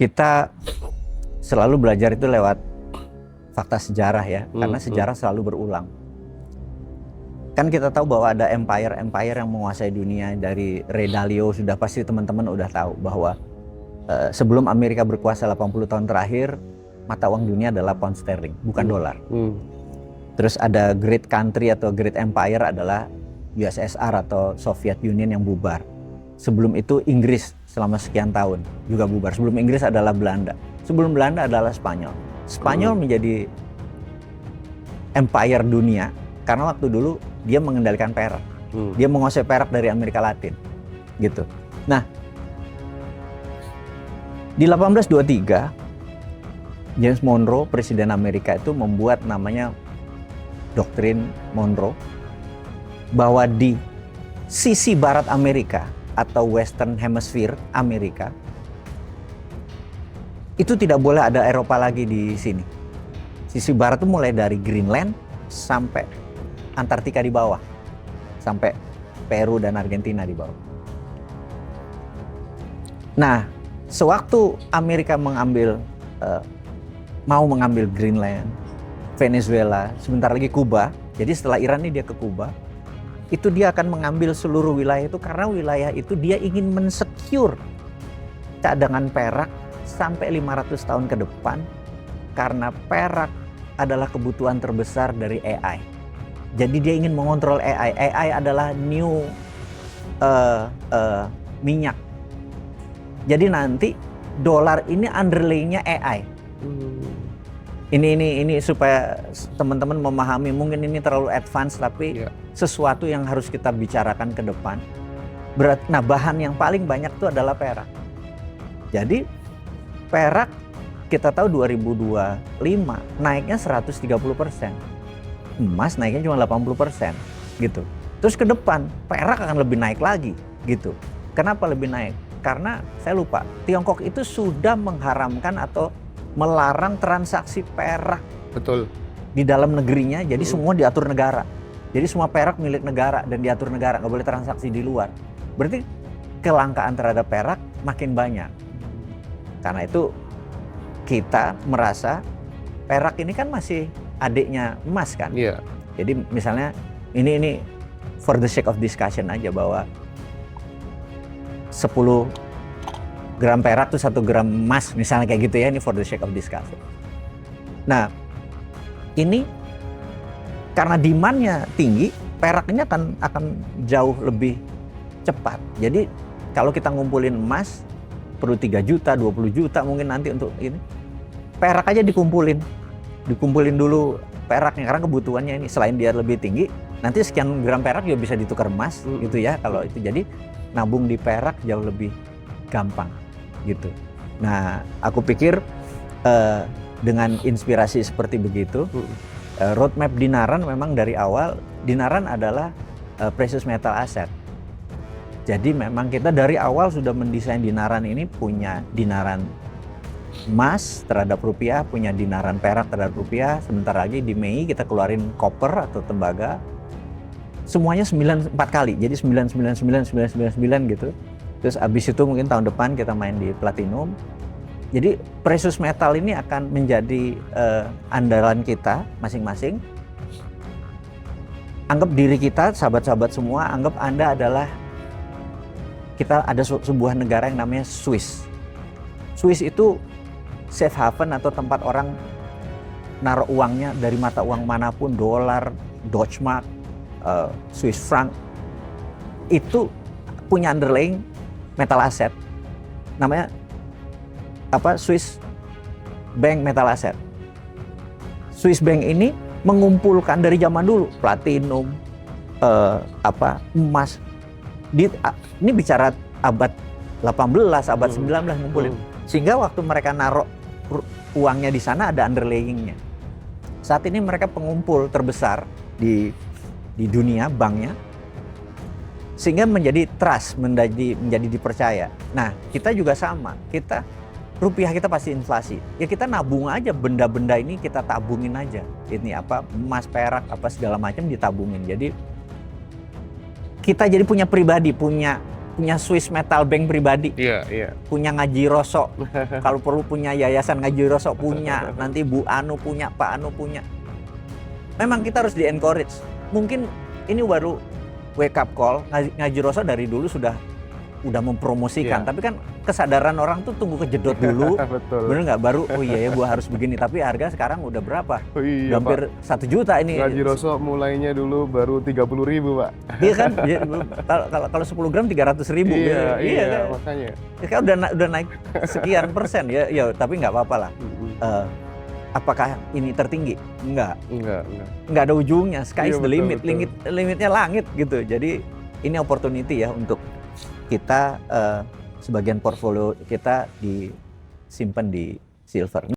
Kita selalu belajar itu lewat fakta sejarah ya, karena sejarah selalu berulang. Kan kita tahu bahwa ada empire yang menguasai dunia, dari Ray Dalio, sudah pasti teman-teman udah tahu bahwa sebelum Amerika berkuasa 80 tahun terakhir, mata uang dunia adalah pound sterling, bukan dolar. Terus ada great country atau great empire adalah USSR atau Soviet Union yang bubar. Sebelum itu Inggris selama sekian tahun juga bubar. Sebelum Inggris adalah Belanda. Sebelum Belanda adalah Spanyol. Spanyol menjadi empire dunia karena waktu dulu dia mengendalikan perak. Dia menguasai perak dari Amerika Latin. Gitu. Nah, di 1823 James Monroe, presiden Amerika itu membuat namanya doktrin Monroe, bahwa di sisi barat Amerika atau Western Hemisphere Amerika itu tidak boleh ada Eropa lagi di sini. Sisi barat itu mulai dari Greenland sampai Antartika di bawah, sampai Peru dan Argentina di bawah. Nah, sewaktu Amerika mau mengambil Greenland, Venezuela, sebentar lagi Kuba. Jadi setelah Iran ini dia ke Kuba. Itu dia akan mengambil seluruh wilayah itu karena wilayah itu dia ingin mensecure cadangan perak sampai 500 tahun ke depan, karena perak adalah kebutuhan terbesar dari AI. Jadi dia ingin mengontrol AI. AI adalah new minyak. Jadi nanti dolar ini underlaynya AI. Ini supaya teman-teman memahami, mungkin ini terlalu advance tapi sesuatu yang harus kita bicarakan ke depan. Nah, bahan yang paling banyak itu adalah perak. Jadi perak kita tahu 2025 naiknya 130%. Emas naiknya cuma 80% gitu. Terus ke depan perak akan lebih naik lagi gitu. Kenapa lebih naik? Karena saya lupa, Tiongkok itu sudah mengharamkan atau melarang transaksi perak. Betul. Di dalam negerinya, jadi semua diatur negara. Jadi semua perak milik negara dan diatur negara, nggak boleh transaksi di luar. Berarti kelangkaan terhadap perak makin banyak. Karena itu kita merasa perak ini kan masih adiknya emas kan. Jadi misalnya ini for the sake of discussion aja, bahwa 10 gram perak tuh 1 gram emas misalnya kayak gitu ya, ini for the sake of discussion. Nah, ini karena demand-nya tinggi, perak ini akan jauh lebih cepat. Jadi kalau kita ngumpulin emas perlu 3 juta, 20 juta mungkin nanti untuk ini. Perak aja dikumpulin dulu peraknya, karena kebutuhannya ini selain dia lebih tinggi, nanti sekian gram perak juga bisa ditukar emas gitu ya kalau itu. Jadi nabung di perak jauh lebih gampang gitu. Nah, aku pikir dengan inspirasi seperti begitu, roadmap Dinaran memang dari awal, Dinaran adalah precious metal asset. Jadi memang kita dari awal sudah mendesain Dinaran ini, punya Dinaran emas terhadap rupiah, punya Dinaran perak terhadap rupiah. Sebentar lagi di Mei kita keluarin koper atau tembaga. Semuanya 4 kali, jadi 999 gitu. Terus abis itu mungkin tahun depan kita main di platinum. Jadi precious metal ini akan menjadi andalan kita masing-masing. Anggap diri kita, sahabat-sahabat semua, anggap Anda adalah, kita ada sebuah negara yang namanya Swiss. Swiss itu safe haven atau tempat orang naruh uangnya dari mata uang manapun, dolar, Deutschmark, Swiss franc. Itu punya underlying metal asset, namanya Swiss Bank Metal Asset. Swiss Bank ini mengumpulkan dari zaman dulu platinum, emas. Ini bicara abad 18, abad 19 ngumpulin. Sehingga waktu mereka naruh uangnya di sana ada underlayingnya. Saat ini mereka pengumpul terbesar di dunia banknya. Sehingga menjadi trust, menjadi dipercaya. Nah, kita juga sama. Rupiah kita pasti inflasi. Ya kita nabung aja, benda-benda ini kita tabungin aja. Ini emas, perak, segala macam ditabungin. Jadi kita jadi punya pribadi, punya punya Swiss Metal Bank pribadi, punya Ngaji Rosok, kalau perlu punya yayasan Ngaji Rosok punya, nanti Bu Anu punya, Pak Anu punya. Memang kita harus di-encourage. Mungkin ini baru wake up call, Ngaji Rosok dari dulu udah mempromosikan, tapi kan kesadaran orang tuh tunggu kejedot dulu, bener nggak? Baru oh iya ya gua harus begini, tapi harga sekarang udah berapa? Hampir 1 juta ini. Ngaji Rosok mulainya dulu baru 30.000 Pak. Iya kan? Kalau 10 gram 300.000. Iya kan? Makanya. Kan udah naik sekian persen ya, tapi nggak apa-apa lah. Apakah ini tertinggi? Enggak ada ujungnya. Sky is the limit. Limitnya langit gitu. Jadi ini opportunity ya untuk kita sebagian portfolio kita disimpan di silver.